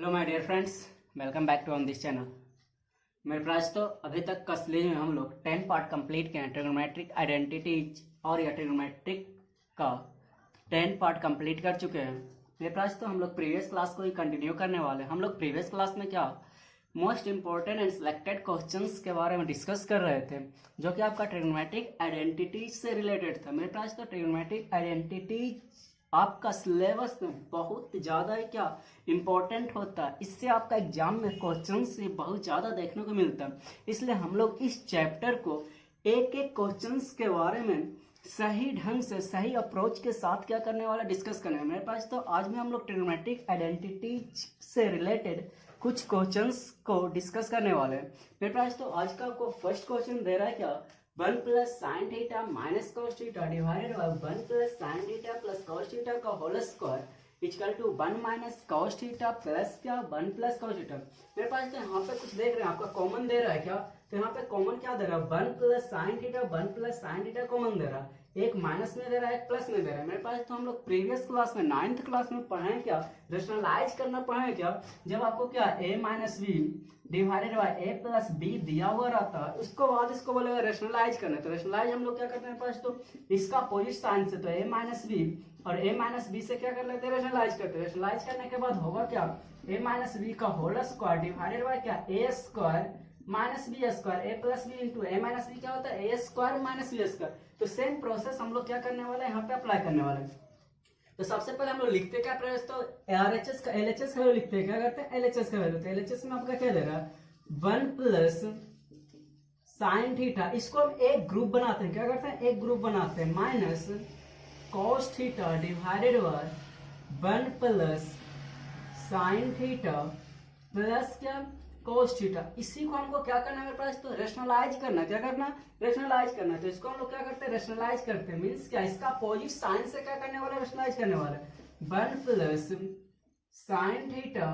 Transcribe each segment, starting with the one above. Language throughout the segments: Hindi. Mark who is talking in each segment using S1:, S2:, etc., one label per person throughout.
S1: Hello my dear friends, welcome back to on this channel. मेरे पास तो अभी तक का सीरीज में हम लोग 10 पार्ट कंप्लीट किए हैं। ट्रिग्नोमेट्रिक आइडेंटिटीज और या ट्रिग्नोमेट्रिक का 10 पार्ट कंप्लीट कर चुके हैं। मेरे पास तो हम लोग प्रीवियस क्लास को ही कंटिन्यू करने वाले हैं। हम लोग प्रीवियस क्लास में क्या most important and selected questions के बारे में डिस्कस कर रहे थे, जो कि आपका ट्रिग्नोमेट्रिक आइडेंटिटीज से रिलेटेड था। मेरे पास तो ट्रिग्नोमेट्रिक आइडेंटिटीज आपका सिलेबस में बहुत ज़्यादा क्या इम्पोर्टेंट होता है। इससे आपका एग्जाम में क्वेश्चन से बहुत ज़्यादा देखने को मिलता है। इसलिए हम लोग इस चैप्टर को एक एक क्वेश्चंस के बारे में सही ढंग से सही अप्रोच के साथ क्या करने वाला डिस्कस करने वाला। मेरे पास तो आज में हम लोग ट्रिग्नोमेट्रिक आइडेंटिटीज से रिलेटेड कुछ क्वेश्चंस को डिस्कस करने वाले हैं। मेरे पास तो आज का आपको फर्स्ट क्वेश्चन दे रहा है क्या 1 plus sine theta minus cos theta divided by 1 plus sine theta plus cos theta का whole square equal to 1 minus cos theta plus क्या 1 प्लस कॉस थीटा। मेरे पास तो यहाँ पे कुछ देख रहे हैं, आपका कॉमन दे रहा है क्या, तो यहाँ पे कॉमन क्या दे रहा है 1 plus sine theta 1 plus sine theta common दे रहा है। एक माइनस में दे रहा है, एक प्लस में दे रहा है। मेरे पास तो हम लोग प्रीवियस क्लास में 9th क्लास में पढ़े क्या रेशनलाइज करना पढ़े क्या, जब आपको क्या a minus B divided by a plus B दिया हुआ रहता है, उसको बाद इसको बोलेगा रेशनलाइज करना। तो रेशनलाइज हम लोग क्या करते हैं, पास तो इसका अपोजिट साइन से तो a माइनस बी और a माइनस बी से क्या कर लेते हैं रेशनलाइज करते हैं। रेशनलाइज करने के बाद होगा क्या a माइनस बी का होल स्क्वायर डिवाइडेड बाय क्या a square minus B square A plus B into A minus B क्या होता है A square minus B square. तो सेम प्रोसेस हम लोग क्या करने वाले हैं, यहाँ पे अप्लाई करने वाले हैं। तो सबसे पहले हम लोग लिखते क्या प्रोसेस, तो आरएचएस का एलएचएस का वैल्यू लिखते हैं, क्या करते हैं एलएचएस का वैल्यू। तो एलएचएस में आपका क्या दे रहा है 1 प्लस साइन थीटा, इसको हम एक ग्रुप बनाते हैं, क्या करते हैं एक ग्रुप बनाते हैं, minus cos theta divided by 1 plus sine theta plus क्या cos थीटा। इसी को हमको क्या करना है मेरे पास, तो रेशनलाइज करना। क्या करना रेशनलाइज करना। तो इसको हम लोग क्या करते हैं रेशनलाइज करते हैं, मींस क्या इसका अपोजिट साइन से क्या करने वाला रेशनलाइज करने वाला 1 plus sine theta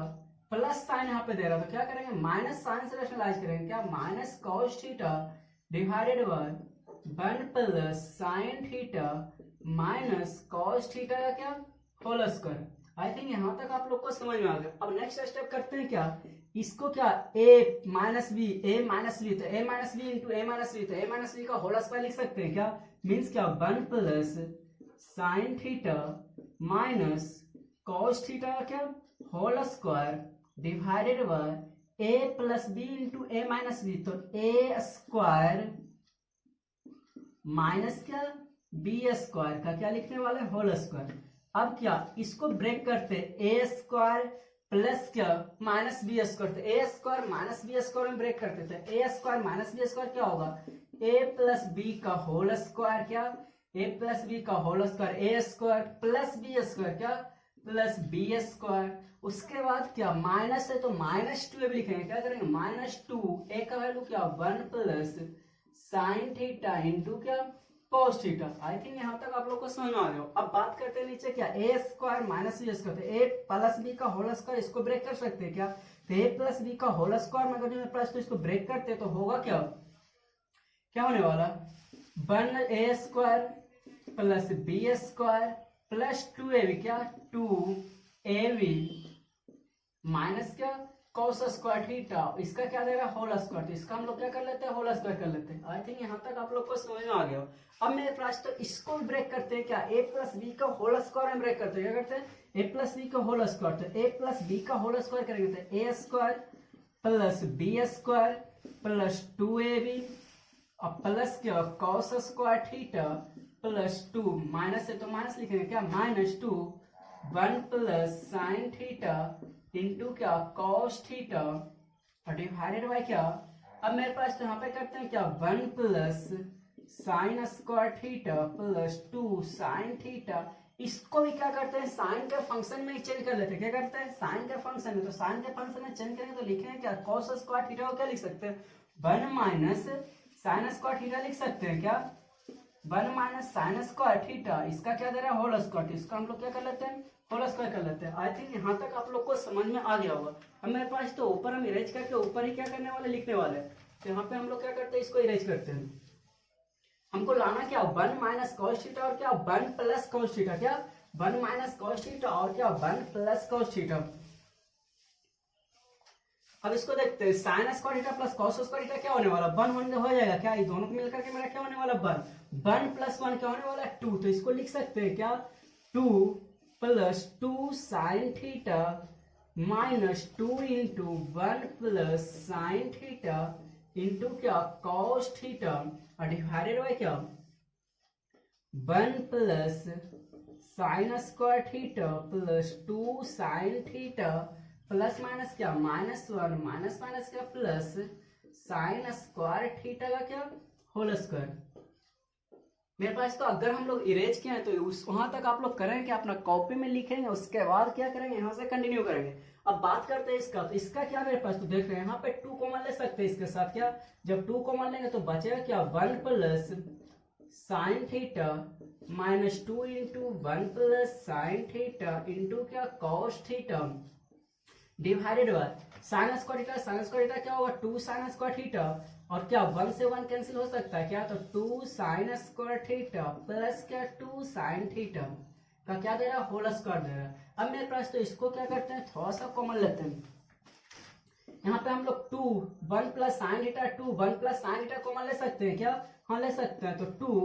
S1: plus sign यहाँ पे दे रहा, तो क्या करेंगे माइनस साइन से रेशनलाइज करेंगे, क्या minus cos theta divided by 1 plus sine theta minus cos theta का क्या होल स्क्वायर। आई थिंक यहाँ तक आप लोग को समझ में आ गया। अब नेक्स्ट स्टेप करते हैं क्या, इसको क्या a माइनस बी तो a minus B into A minus B, तो a माइनस बी का होल स्क्वायर लिख सकते हैं क्या, मीन्स क्या 1 plus sine theta minus cos theta का क्या whole square divided by a plus B into A minus B, तो a स्क्वायर माइनस क्या बी स्क्वायर का क्या लिखने वाले होल स्क्वायर। अब क्या इसको ब्रेक करते a स्क्वायर प्लस क्या माइनस बी स्क्वायर, तो ए स्क्वायर माइनस बी स्क्वायर में ब्रेक करते थे, ए स्क्वायर माइनस बी स्क्वायर क्या होगा ए प्लस बी का होल स्क्वायर, क्या ए प्लस बी का होल स्क्वायर ए स्क्वायर प्लस बी स्क्वायर क्या प्लस बी स्क्वायर। उसके बाद क्या माइनस है तो माइनस 2 लिखेंगे, क्या करेंगे -2 ए का वैल्यू क्या 1 प्लस साइन थीटा इंटू क्या cos थीटा। आई थिंक यहाँ तक आप लोग को समझ में आ गया। अब बात करते हैं नीचे क्या a square minus B square, तो a प्लस बी का होल स्क्वायर इसको ब्रेक कर सकते हैं क्या, तो a प्लस बी का होल स्क्वायर में अगर प्लस तो इसको ब्रेक करते हैं तो होगा क्या क्या होने वाला 1 a square plus B square plus 2ab क्या 2ab माइनस क्या cos स्क्वायर थीटा, इसका क्या दे रहा है होल स्क्वायर, तो इसका हम लोग क्या कर लेते हैं होल स्क्वायर कर लेते हैं। आई थिंक यहाँ तक आप लोग को समझ में आ गया। अब मेरे पास तो इसको ब्रेक करते हैं क्या a प्लस बी का होल स्क्वायर में ब्रेक करते हैं, क्या करते हैं a प्लस बी का होल स्क्वायर, तो a प्लस बी का होल स्क्वायर करेंगे तो a square plus B square plus 2ab और प्लस क्या cos square theta plus 2 minus है तो माइनस लिखेंगे क्या -2 1 प्लस साइन थीटा इंटू क्या cos थीटा और डिवाइडेड बाय क्या। अब मेरे पास तो यहाँ पे करते हैं क्या 1 plus sine square theta plus 2 sine theta, इसको भी क्या करते हैं साइन के फंक्शन में चेंज कर लेते हैं, क्या करते हैं साइन के फंक्शन में, तो साइन के फंक्शन में चेंज करेंगे तो लिखेंगे क्या cos स्क्वायर थीटा को क्या लिख सकते हैं 1 माइनस साइन स्क्वायर थीटा लिख सकते हैं, क्या 1 माइनस साइन स्क्वायर थीटा, इसका क्या दे रहा है होल स्क्वायर, इसका हम लोग क्या कर लेते हैं होल स्क्वायर कर लेते हैं। आई थिंक यहाँ तक आप लोग को समझ में आ गया होगा। अब मेरे पास तो ऊपर हम इरेज करके ऊपर ही क्या करने वाले लिखने वाले, तो यहाँ पे हम लोग क्या करते हैं इसको इरेज करते हैं। हमको लाना क्या 1 माइनस cos थीटा और क्या 1 प्लस cos थीटा, क्या 1 माइनस cos थीटा और क्या 1 प्लस cos थीटा। अब इसको देखते हैं, sign square theta plus cos square theta क्या होने वाला, 1 1 हो जाएगा क्या, ये दोनों को मिलकर के मेरा क्या होने वाला 1 1 प्लस 1 क्या होने वाला 2, तो इसको लिख सकते हैं क्या 2 plus 2 sign theta minus 2 into 1 plus sine theta into क्या कॉस थीटा और डिवाइडेड बाय क्या 1 plus sine square theta plus 2 sign theta plus minus क्या -1 माइनस माइनस क्या प्लस साइन स्क्वायर थीटा का क्या होल स्क्वायर। मेरे पास तो अगर हम लोग इरेज किए हैं तो उस वहां तक आप लोग करेंगे, अपना कॉपी में लिखेंगे, उसके बाद क्या करेंगे यहाँ से कंटिन्यू करेंगे। अब बात करते हैं इसका, तो इसका क्या मेरे पास तो देख रहे हैं यहाँ पे 2 कॉमन ले सकते हैं इसके साथ, क्या जब 2 कॉमन लेंगे तो बचेगा क्या 1 plus sine theta minus 2 into 1 plus sine theta into क्या cos theta divided by sine square theta क्या होगा 2 साइन स्क्वायर थीटा और क्या 1 से 1 कैंसिल हो सकता है क्या, तो 2 साइन स्क्वायर थीटा प्लस क्या 2 साइन थीटा का क्या दे रहा है होल स्क्वायर दे रहा है। अब मेरे पास तो इसको क्या करते हैं थोड़ा सा कॉमन लेते हैं, यहाँ पे हम लोग 2 1 plus sine theta 2 1 plus sine theta common ले सकते हैं क्या, हाँ ले सकते हैं, तो 2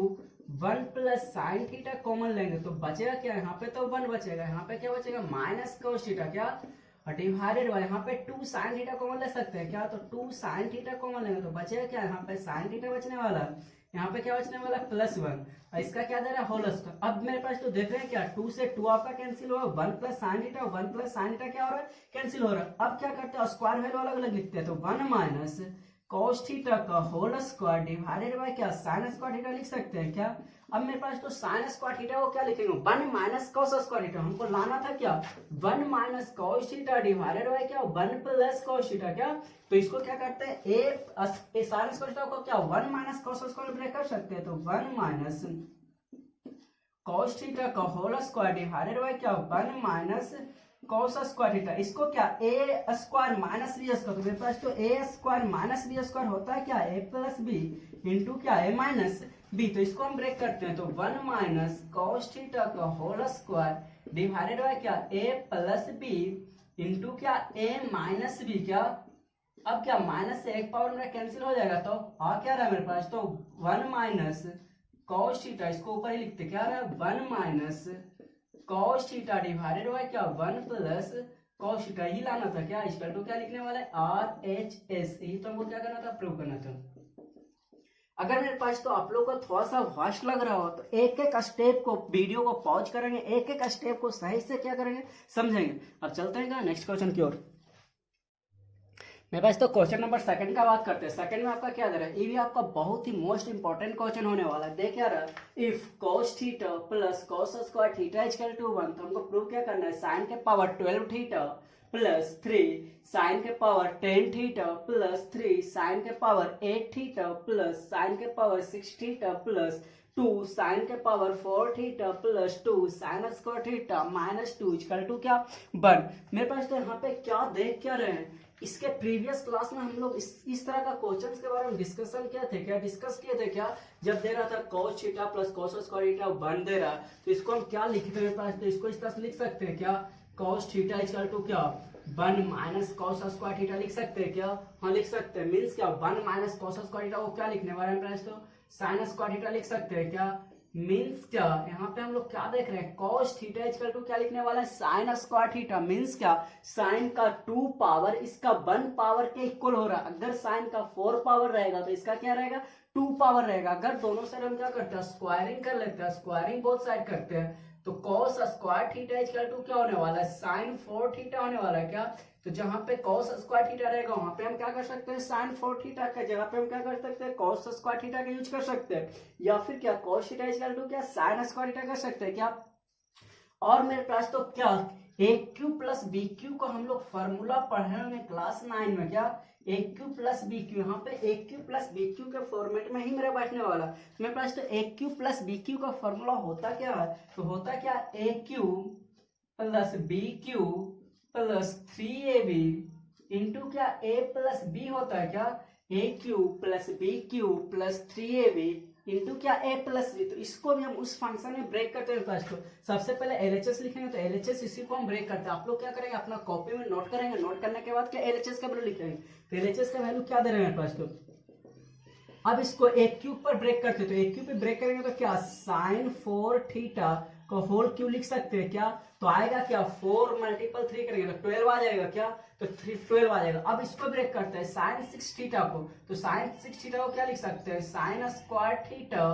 S1: 1 प्लस साइन थीटा कॉमन लेंगे तो बचेगा क्या, यहाँ पे तो 1 बचेगा, यहाँ पे क्या बचेगा माइनस कोस थीटा क्या और डिवाइडेड बाय यहाँ पे 2 साइन थीटा कॉमन ले सकते हैं क्या, तो 2 साइन थीटा कॉमन लेंगे तो बचेगा क्या, यहाँ पे साइन थीटा बचने वाला है, यहाँ पे क्या बचने वाला प्लस 1 और इसका क्या दे रहा है होल स्क्वायर। अब मेरे पास तो देख रहे हैं क्या 2 से 2 आपका कैंसिल हुआ, 1 plus sine theta 1 plus sine theta क्या हो रहा है कैंसिल हो रहा है। अब क्या करते हैं स्क्वायर वैल्यू अलग अलग लिखते हैं, तो 1 माइनस cos थीटा का होल स्क्वायर डिवाइडेड बाय क्या साइन स्क्वायर थीटा लिख सकते हैं क्या। अब मेरे पास तो साइन स्क्वायर थीटा को क्या लिखेंगे 1 माइनस cos स्क्वायर थीटा, हमको लाना था क्या 1 minus cos theta divided by क्या 1 प्लस cos थीटा क्या, तो इसको क्या करते हैं ए साइन स्क्वायर थीटा को क्या 1 माइनस cos स्क्वायर ब्रेक कर सकते हैं, तो 1 माइनस cos थीटा का होल स्क्वायर डिवाइडेड बाय क्या 1 माइनस cos स्क्वायर थीटा, इसको क्या ए स्क्वायर माइनस बी स्क्वायर, तो मेरे पास तो ए स्क्वायर माइनस बी स्क्वायर होता है क्या ए प्लस बी इंटू क्या ए माइनस बी, तो इसको हम ब्रेक करते हैं, तो 1 माइनस cos थीटा का होल स्क्वायर डिवाइडेड बाय क्या ए प्लस बी इंटू क्या ए माइनस बी क्या, अब क्या माइनस से एक पावर मेरा कैंसिल हो जाएगा, तो आ क्या रहा है मेरे पास तो 1 माइनस cos थीटा, इसको ऊपर ही लिखते क्या रहा है 1 minus cos theta divided by क्या 1 प्लस cos थीटा, ही लाना था क्या, इक्वल टू क्या लिखने वाला है RHS, ही तो हमको क्या करना था प्रूव करना था। अगर मेरे पास तो आप लोग को थोड़ा सा वास्ट लग रहा हो तो एक एक स्टेप को वीडियो को पॉज करेंगे, एक एक स्टेप को सही से क्या करेंगे समझेंगे। अब चलते हैं नेक्स्ट क्वेश्चन की ओर। मेरे पास तो क्वेश्चन नंबर 2 का बात करते हैं। सेकंड में आपका क्या दे रहा है, ये भी आपका बहुत ही मोस्ट इंपॉर्टेंट क्वेश्चन होने वाला है। देख क्या रहा है, if cos theta plus cos square theta equal to 1, तो हमको प्रूव क्या करना है साइन के पावर 12 थीटा प्लस 3 साइन के पावर 10 थीटा प्लस 3 साइन के पावर 8 थीटा प्लस साइन के पावर 6 थीटा प्लस 2 साइन के power 4 theta plus 2 sine square theta minus 2 equal to क्या 1। मेरे पास तो यहाँ पे क्या देख क्या रहे हैं, इसके प्रीवियस क्लास में हम लोग इस तरह का क्वेश्चंस के बारे में डिस्कशन किए थे क्या, डिस्कस किए थे क्या, जब दे रहा था cos theta plus cos square theta 1 दे रहा, तो इसको हम क्या लिखते हैं, मेरे पास तो इसको इस तरह से लिख सकते हैं क्या cos थीटा इक्वल टू क्या 1 माइनस cos स्क्वायर थीटा लिख सकते हैं क्या, हाँ लिख सकते हैं। मीन्स क्या 1 माइनस cos स्क्वायर थीटा को क्या लिखने वाले हैं, मेरे पास तो साइन स्क्वायर थीटा लिख सकते हैं क्या। मीन्स क्या यहाँ पे हम लोग क्या देख रहे हैं cos थीटा इक्वल टू क्या लिखने वाला है साइन स्क्वायर थीटा। मीन्स क्या साइन का 2 पावर इसका 1 पावर के इक्वल हो रहा है। अगर साइन का 4 पावर रहेगा तो इसका क्या रहेगा 2 पावर रहेगा। अगर दोनों साइड हम क्या करते हैं स्क्वायरिंग कर लेते हैं, स्क्वायरिंग बोथ साइड करते हैं, तो cos square theta equal to क्या होने वाला है साइन 4 थीटा होने वाला है क्या। तो जहां पे cos स्क्वायर थीटा रहेगा वहां पे हम क्या कर सकते हैं साइन 4 थीटा का जगह पे हम क्या कर सकते हैं cos स्क्वायर थीटा का यूज कर सकते हैं, या फिर क्या cos थीटा इक्वल टू क्या साइन स्क्वायर थीटा कर सकते हैं क्या। और मेरे पास तो क्या A cube plus B cube का हम लोग फॉर्मूला पढ़े होंगे क्लास 9 में, क्या A cube plus B cube, यहाँ पे A cube plus B cube के फॉर्मेट में ही मेरा बैठने वाला। मेरे पास तो A cube plus B cube का फॉर्मूला होता क्या है, तो होता क्या A cube plus B cube plus 3ab into क्या ए प्लस बी होता है क्या A cube plus B cube plus 3ab into क्या ए प्लस बी, तो इसको भी हम उस फंक्शन में ब्रेक करते हैं फर्स्ट। तो सबसे पहले एलएचएस लिखेंगे, तो एलएचएस इसी को हम ब्रेक करते हैं। आप लोग क्या करेंगे, अपना कॉपी में नोट करेंगे, नोट करने के बाद क्या एलएचएस का वैल्यू लिखेंगे। तो एलएचएस का वैल्यू क्या दे रहे हैं फर्स्ट। अब इसको एक क्यूब पर ब्रेक करते हैं, तो एक क्यूब पे ब्रेक करेंगे तो क्या साइन 4 थीटा को होल क्यूब लिख सकते हैं क्या, तो आएगा क्या 4 मल्टीपल 3 करेंगे तो 12 आ जाएगा क्या, तो 12 आ जाएगा। अब इसको ब्रेक करते हैं साइन 6 थीटा को, तो साइन 6 थीटा को क्या लिख सकते हैं, साइन स्क्वायर थीटा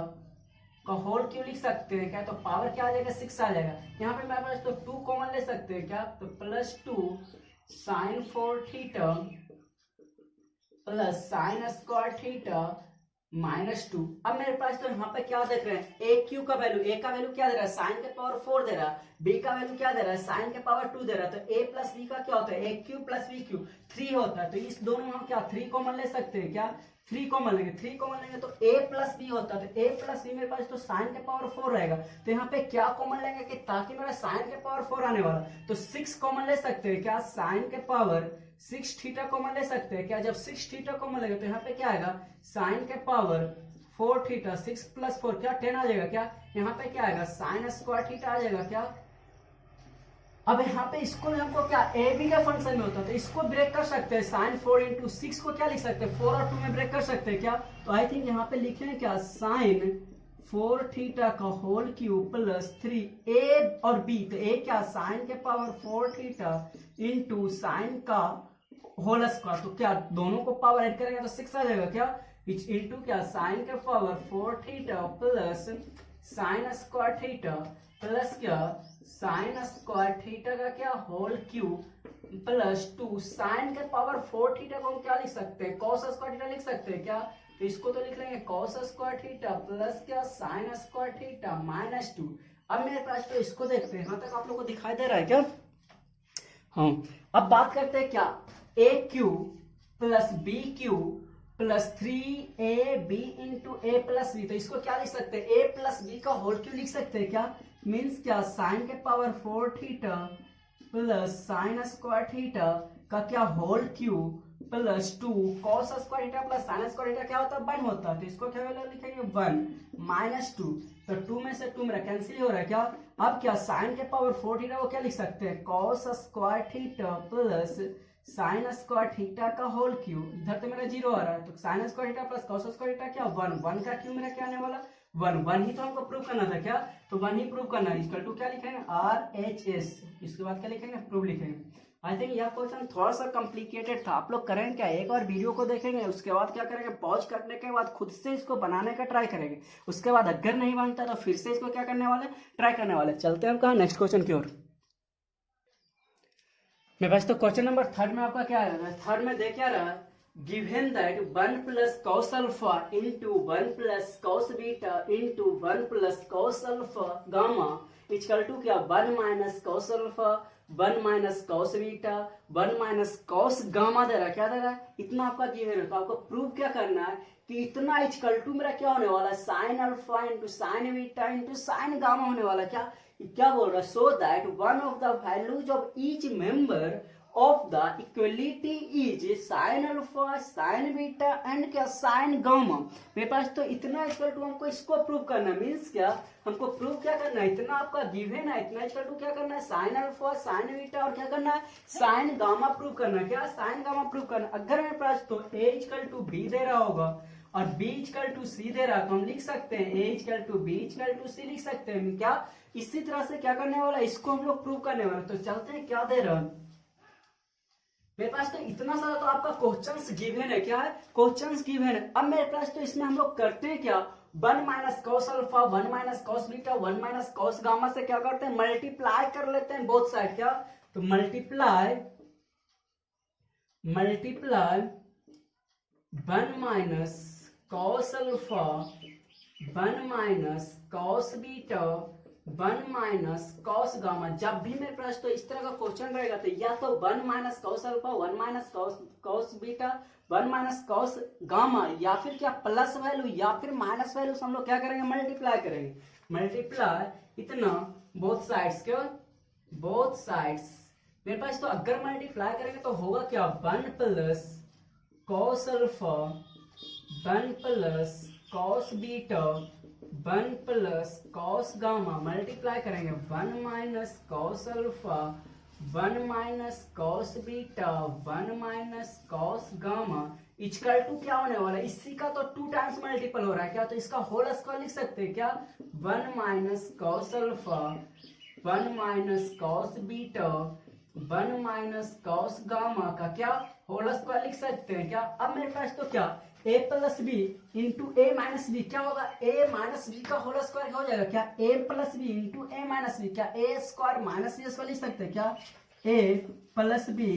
S1: का होल क्यूब लिख सकते हैं क्या, तो पावर क्या आ जाएगा 6 आ जाएगा। यहाँ पे मेरे पास तो 2 कॉमन ले सकते हैं क्या, तो +2 sine 4 theta plus sine square theta -2। अब मेरे पास तो यहाँ पे क्या देख रहे हैं, ए क्यू का वैल्यू, ए का वैल्यू क्या दे रहा है, साइन के पावर 4 दे रहा है, बी का वैल्यू क्या दे रहा है, साइन के पावर 2 दे रहा है। तो ए प्लस बी का क्या होता है, ए क्यूब प्लस बी क्यूब 3 होता है। तो इस दोनों में हम क्या 3 कॉमन ले सकते हैं क्या, 3 कॉमन लेंगे, 3 कॉमन लेंगे तो ए प्लस बी होता है। तो ए प्लस बी मेरे पास तो साइन के पावर 4 रहेगा, तो यहाँ पे क्या कॉमन लेंगे कि ताकि मेरा साइन के पावर 4 आने वाला, तो 6 कॉमन ले सकते हैं क्या, साइन के पावर 6 थीटा कॉमन ले सकते हैं क्या। जब 6 थीटा कॉमन लेंगे तो यहाँ पे क्या आएगा, साइन के पावर 4 थीटा 6 + 4 क्या 10 आ जाएगा क्या, यहाँ पे क्या आएगा साइन स्क्वायर थीटा आ जाएगा क्या। अब यहाँ पे इसको हमको क्या ए बी का फंक्शन में होता है, तो इसको ब्रेक कर सकते हैं, साइन 4 × 6 को क्या लिख सकते हैं, 4 और 2 में ब्रेक कर सकते हैं क्या। तो आई थिंक यहाँ पे लिखे हैं क्या, साइन 4 थीटा का होल क्यूब +3 ए और बी, तो ए क्या साइन के पावर 4 थीटा इंटू साइन का होल स्क्वायर, तो क्या दोनों को पावर ऐड करेंगे तो 6 आ जाएगा क्या, इंटू क्या साइन के power 4 theta plus sine square theta plus क्या साइन स्क्वायर थीटा का क्या होल क्यूब +2 साइन के पावर 4 थीटा को हम क्या लिख सकते हैं, कॉस स्क्वायर थीटा लिख सकते हैं क्या। तो इसको तो लिख लेंगे कॉस स्क्वायर थीटा प्लस क्या साइन स्क्वायर थीटा -2। अब मेरे पास तो इसको देखते हैं, यहाँ तक आप लोग को दिखाई दे रहा है क्या। हाँ, अब बात करते हैं क्या A cube plus B cube +3ab into A plus B, तो इसको क्या लिख सकते हैं, ए प्लस बी का होल क्यूब लिख सकते हैं क्या, मीन्स क्या साइन के power 4 theta plus sine square theta का क्या whole cube +2 cos square theta plus sine square theta क्या होता है 1 होता है। तो इसको क्या वैल्यू लिखेंगे 1 -2, तो 2 में से 2 मेरा कैंसिल हो रहा है क्या। अब क्या साइन के पावर 4 थीटा को क्या लिख सकते हैं, cos square theta plus sine square theta का होल क्यूब, इधर तो मेरा 0 आ रहा है, तो sign square theta plus cos square theta क्या 1 का क्यूब मेरा क्या आने वाला 1 ही तो हमको प्रूव करना था क्या, तो 1 ही प्रूव करना है। इक्वल टू क्या लिखेंगे RHS, इसके बाद क्या लिखेंगे प्रूव लिखेंगे। आई थिंक यह क्वेश्चन थोड़ा सा कॉम्प्लिकेटेड था, आप लोग करेंगे क्या, एक बार वीडियो को देखेंगे, उसके बाद क्या करेंगे पॉज करने के बाद खुद से इसको बनाने का ट्राई करेंगे, उसके बाद अगर नहीं बनता तो फिर से इसको क्या करने वाले ट्राई करने वाले। चलते हैं हम कहा नेक्स्ट क्वेश्चन की ओर। मेरे पास तो क्वेश्चन नंबर 3 में आपका क्या है, 3 में देख क्या रहा, given that 1 + cos alpha into 1 + cos beta into 1 + cos alpha gamma equal to क्या 1 - cos alpha 1 - cos beta 1 - cos gamma दे रहा है, क्या दे रहा है इतना आपका गिवन है। तो आपको प्रूव क्या करना है कि इतना इक्वल टू मेरा क्या होने वाला है sine alpha into sine beta into sine gamma होने वाला, क्या बोल रहा है, so that one of the values of each member of the equality is sine alpha sine beta and क्या साइन गामा। मेरे पास तो इतना इक्वल टू हमको इसको प्रूव करना, मीन्स क्या हमको प्रूव क्या करना है, इतना आपका गिवन है, इतना इक्वल टू क्या करना है साइन अल्फा साइन बीटा और क्या करना है साइन गामा प्रूव करना है, क्या साइन गामा प्रूव करना। अगर मेरे पास तो a = b दे रहा होगा और b = c दे रहा है, तो हम लिख सकते हैं a = b = c लिख सकते हैं क्या। इसी तरह से क्या करने वाला इसको हम लोग प्रूव करने वाला। तो चलते हैं क्या दे रहा है, मेरे पास तो इतना सारा तो आपका क्वेश्चंस गिवन है, क्या है क्वेश्चंस गिवन है। अब मेरे पास तो इसमें हम लोग करते हैं क्या 1 - cos alpha 1 - cos beta 1 - cos gamma से क्या करते हैं मल्टीप्लाई कर लेते हैं बोथ साइड, क्या तो multiply 1 - cos alpha 1 - cos beta 1 - cos gamma। जब भी मेरे पास तो इस तरह का क्वेश्चन रहेगा तो या तो 1 - cos alpha 1 - cos beta 1 - cos gamma या फिर क्या प्लस वैल्यू या फिर माइनस वैल्यू हम लोग क्या करेंगे मल्टीप्लाई करेंगे, मल्टीप्लाई इतना बोथ साइड्स के बोथ साइड्स। मेरे पास तो अगर मल्टीप्लाई करेंगे तो होगा क्या 1 + cos alpha 1 + cos beta 1 plus cos gamma multiply करेंगे 1 minus cos alpha 1 minus cos beta 1 minus cos gamma equal to क्या होने वाला है, इसी का तो 2 टाइम्स मल्टीपल हो रहा है क्या, तो इसका होल स्क्वायर लिख सकते हैं क्या, 1 minus cos alpha 1 minus cos beta 1 minus cos gamma का क्या होल स्क्वायर लिख सकते हैं क्या। अब मेरे पास तो क्या a plus B into A minus B क्या होगा, a माइनस बी का होल स्क्वायर हो जाएगा क्या, a plus B into A minus B क्या a square minus B square लिख सकते हैं क्या, a plus B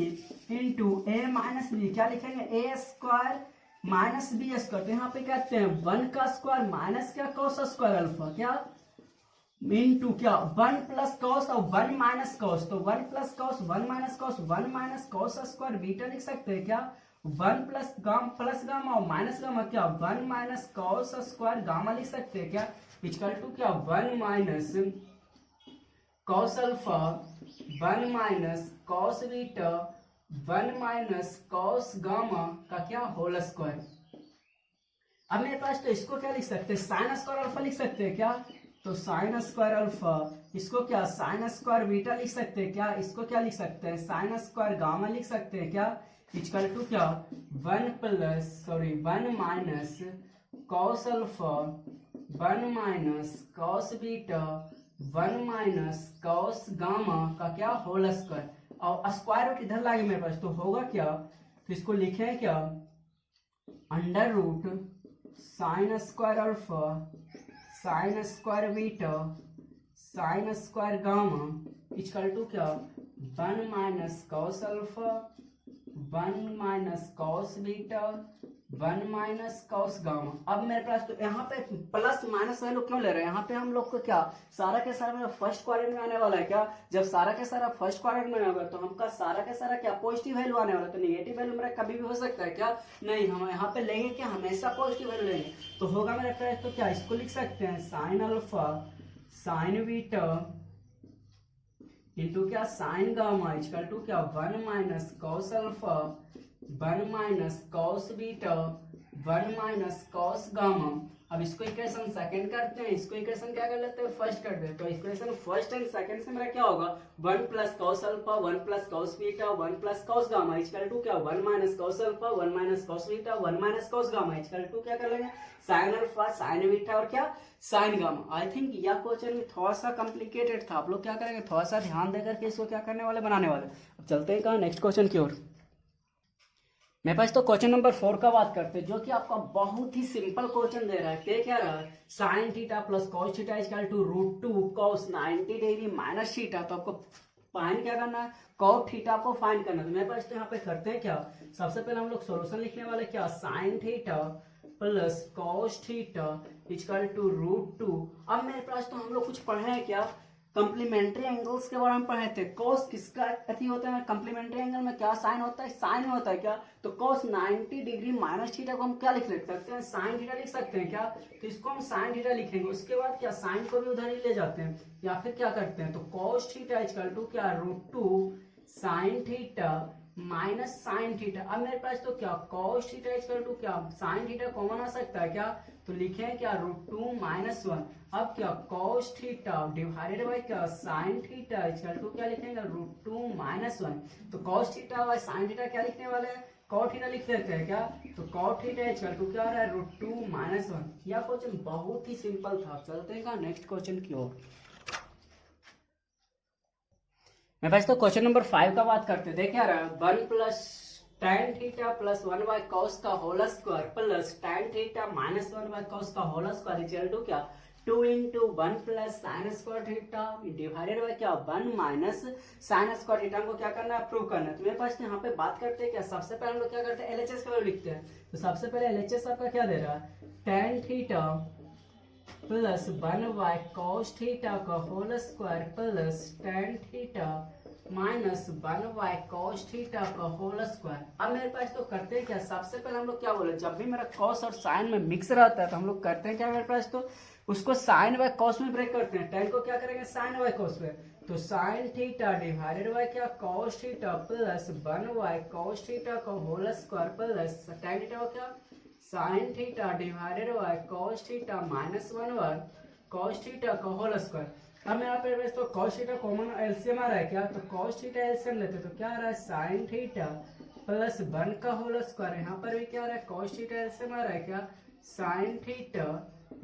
S1: into A minus B क्या लिखेंगे a square minus B square, तो यहाँ पे कहते हैं 1 का स्क्वायर माइनस क्या कॉस स्क्वायर अल्फा क्या इंटू क्या 1 प्लस कॉस और 1 माइनस कॉस, तो 1 plus cos 1 minus cos 1 minus cos square beta लिख सकते हैं क्या, 1 प्लस गामा और माइनस गामा क्या 1 माइनस कॉस स्क्वायर गामा लिख सकते हैं क्या, इक्वल टू क्या 1 minus cos alpha 1 minus cos beta 1 minus cos gamma का क्या होल स्क्वायर। अब मेरे पास तो इसको क्या लिख सकते हैं, साइन स्क्वायर अल्फा लिख सकते हैं क्या, तो साइन स्क्वायर अल्फा इसको क्या साइन स्क्वायर बीटा लिख सकते हैं क्या, इसको क्या लिख सकते हैं साइन स्क्वायर गामा लिख सकते हैं क्या, इक्वल टू क्या 1 minus cos alpha 1 minus cos beta 1 minus cos gamma का क्या होल स्क्वायर, और स्क्वायर रूट इधर लाएंगे मेरे पास तो होगा क्या, तो इसको लिखे क्या under root sine square alpha sine square beta sine square gamma equal to क्या 1 minus cos alpha 1 minus cos beta 1 minus cos gamma. अब मेरे पास तो यहाँ पे प्लस माइनस वैल्यू क्यों ले रहे हैं, यहाँ पे हम लोग को क्या सारा के सारा मेरा फर्स्ट क्वाड्रेंट में आने वाला है क्या, जब सारा के सारा फर्स्ट क्वाड्रेंट में होगा तो हमका सारा के सारा क्या पॉजिटिव वैल्यू आने वाला है, तो नेगेटिव वैल्यू मेरा कभी भी हो सकता है क्या, नहीं हम यहाँ पे लेंगे क्या हमेशा पॉजिटिव वैल्यू लेंगे, तो होगा मेरे पास तो क्या इसको लिख सकते हैं sign alpha sine beta into क्या साइन गामा इक्वल टू क्या 1 minus cos alpha 1 minus cos beta 1 minus cos gamma. अब इसको इक्वेशन सेकंड करते हैं, इसको इक्वेशन क्या कर लेते हैं फर्स्ट करते हैं, तो इक्वेशन फर्स्ट एंड सेकंड से मेरा क्या होगा 1 plus cos alpha 1 plus cos beta 1 plus cos gamma equal to क्या 1 minus cos alpha 1 minus cos beta 1 minus cos gamma equal to क्या कर लेंगे साइन अल्फा साइन बीटा और क्या साइन गामा। आई थिंक यह क्वेश्चन में थोड़ा सा कॉम्प्लिकेटेड था, आप लोग क्या करेंगे थोड़ा सा ध्यान देकर के इसको क्या करने वाले बनाने वाले। अब चलते हैं कहाँ नेक्स्ट क्वेश्चन की ओर। मेरे पास तो क्वेश्चन नंबर 4 का बात करते हैं जो कि आपका बहुत ही सिंपल क्वेश्चन दे रहा है, क्या रहा है sine theta plus cos theta equal to √2 cos 90 degree minus theta, तो आपको फाइंड क्या करना है कॉट थीटा को फाइंड करना है। तो मेरे पास तो यहाँ पे करते हैं क्या सबसे पहले हम लोग सोल्यूशन लिखने वाले क्या sine theta plus cos theta equal to √2। अब मेरे पास तो हम लोग कुछ पढ़े हैं क्या कंप्लीमेंट्री एंगल्स के बारे में पढ़े थे, कॉस किसका अति होता है कंप्लीमेंट्री एंगल में क्या साइन होता है साइन होता है क्या, तो कॉस 90 डिग्री माइनस थीटा को हम क्या लिख सकते हैं साइन थीटा लिख सकते हैं क्या, तो इसको हम साइन थीटा लिखेंगे, उसके बाद क्या साइन को भी उधर ही ले जाते हैं या फिर क्या करते हैं तो कॉस थीटा इक्वल टू क्या √2 sign theta minus sine theta. अब मेरे पास तो क्या कॉस थीटा इक्वल टू क्या साइन थीटा कॉमन आ सकता है क्या, तो लिखें क्या √2 - 1। अब क्या कॉस थीटा डिवाइडेड बाय क्या साइन थीटा इक्वल टू क्या लिखेंगे √2 - 1। तो cos theta by sine theta क्या लिखने वाले हैं कॉट थीटा लिख देते हैं क्या, तो कॉट थीटा इक्वल टू क्या आ रहा है √2 - 1। यह क्वेश्चन बहुत ही सिंपल था। चलते हैं नेक्स्ट क्वेश्चन की ओर। मेरे पास तो क्वेश्चन नंबर 5 का बात करते हैं, देखिए रहा है 1 plus tan theta plus 1 by cos का whole square plus tan theta minus 1 by cos का होल स्क्वायर इक्वल टू क्या 2 × 1 plus sine square theta divided by क्या 1 माइनस साइन स्क्वायर थीटा को क्या करना है प्रूव करना है। तो मेरे पास यहाँ पे बात करते हैं क्या सबसे पहले हम लोग क्या करते हैं एलएचएस का वैल्यू लिखते हैं, तो सबसे पहले एलएचएस आपका क्या दे रहा है tan theta plus 1 by cos theta का whole square plus tan theta minus 1 by cos theta का होल स्क्वायर। अब मेरे पास तो करते हैं क्या सबसे पहले हम लोग क्या बोले जब भी मेरा कॉस और साइन में मिक्स रहता है तो हम लोग करते हैं क्या मेरे पास तो उसको साइन बाय कॉस में ब्रेक करते हैं, tan को क्या करेंगे साइन बाय कॉस में, तो साइन थीटा डिवाइडेड बाय क्या cos theta plus 1 by cos theta का whole square plus tan theta को क्या sine theta divided by cos theta minus 1/, cos theta का होल स्क्वायर। अब मैं यहाँ पे वैसे तो कॉस थीटा कॉमन एलसीएम आ रहा है क्या, तो कॉस थीटा एलसीएम लेते तो क्या आ रहा है, साइन थीटा प्लस 1 का होल स्क्वायर। यहाँ पर भी क्या आ रहा है, कॉस थीटा एलसीएम आ रहा है क्या, साइन थीटा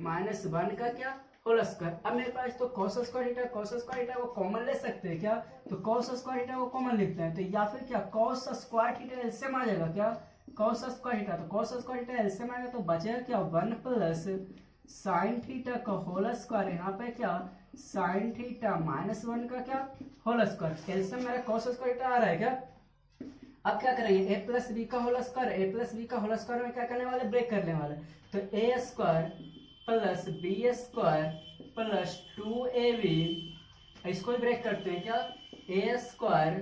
S1: माइनस 1 का क्या होल स्क्वायर। अब मेरे पास तो कॉस स्क्वायर थीटा को कॉमन ले सकते हैं क्या, तो कॉस स्क्वायर थीटा को कॉमन लिखते हैं, तो या फिर क्या कॉस स्क्वायर थीटा एलसीएम आ जाएगा क्या, कॉस स्क्वायर थीटा, तो कॉस स्क्वायर थीटा एलसीएम आएगा तो बचेगा क्या 1 प्लस साइन थीटा का होल स्क्वायर। यहाँ पे क्या साइन थीटा माइनस 1 का क्या होल स्क्वायर। एलसीएम मेरा कॉस स्क्वायर थीटा आ रहा है क्या। अब क्या करेंगे, a प्लस बी का whole square, a plus B का होल स्क्वायर में क्या करने वाले, ब्रेक करने वाले, तो a square plus B square plus 2ab, इसको ब्रेक करते हैं क्या, a square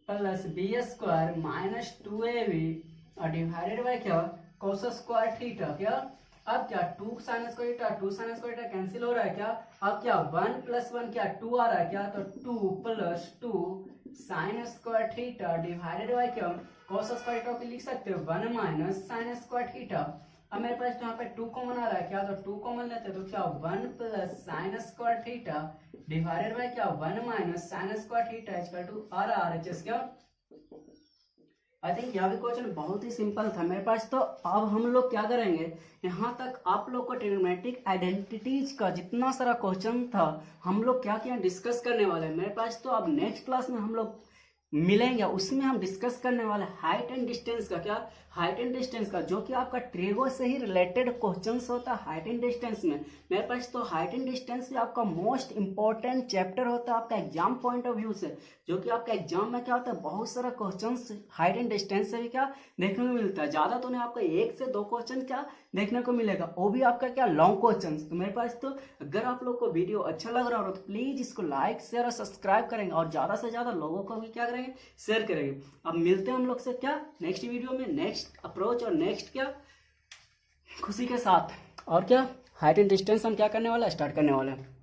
S1: plus B square minus 2ab और डिवाइडेड बाय क्या कॉस स्क्वायर थीटा। क्या अब क्या 2 साइन स्क्वायर थीटा कैंसिल हो रहा है क्या, अब क्या 1 प्लस 1 क्या 2 आ रहा है क्या, तो 2 plus 2 sine square theta divided by क्या कॉस स्क्वायर थीटा को लिख सकते हो 1 माइनस साइन स्क्वायर थीटा। अब मेरे पास यहाँ पे 2 कॉमन आ रहा है क्या, तो 2 कॉमन लेते हैं तो क्या 1 plus sine square theta divided by क्या 1 minus sine square theta equal to R R H S. क्या आई थिंक यहाँ भी क्वेश्चन बहुत ही सिंपल था मेरे पास। तो अब हम लोग क्या करेंगे, यहाँ तक आप लोग को ट्रिग्नोमेट्रिक आइडेंटिटीज का जितना सारा क्वेश्चन था हम लोग क्या क्या डिस्कस करने वाले हैं मेरे पास। तो अब नेक्स्ट क्लास में हम लोग मिलेंगे, उसमें हम डिस्कस करने वाले हाइट एंड डिस्टेंस का, क्या हाइट एंड डिस्टेंस का, जो कि आपका ट्रिगो से ही रिलेटेड क्वेश्चंस होता है हाइट एंड डिस्टेंस में मेरे पास। तो हाइट एंड डिस्टेंस भी आपका मोस्ट इंपॉर्टेंट चैप्टर होता है आपका एग्जाम पॉइंट ऑफ व्यू से, जो कि आपका एग्जाम में क्या होता है बहुत सारा क्वेश्चंस हाइट एंड डिस्टेंस से भी क्या देखने को मिलता है। ज्यादा तो नहीं, आपका 1 से 2 क्वेश्चन क्या देखने को मिलेगा, वो भी आपका क्या लॉन्ग क्वेश्चन। तो मेरे पास तो अगर आप लोग को वीडियो अच्छा लग रहा हो तो प्लीज इसको लाइक शेयर और सब्सक्राइब करेंगे और ज्यादा से ज्यादा लोगों को भी क्या करेंगे, शेयर करेंगे। अब मिलते हैं हम लोग से क्या नेक्स्ट वीडियो में, नेक्स्ट अप्रोच और नेक्स्ट क्या खुशी के साथ, और क्या हाइट एंड डिस्टेंस हम क्या करने वाला स्टार्ट करने वाले हैं।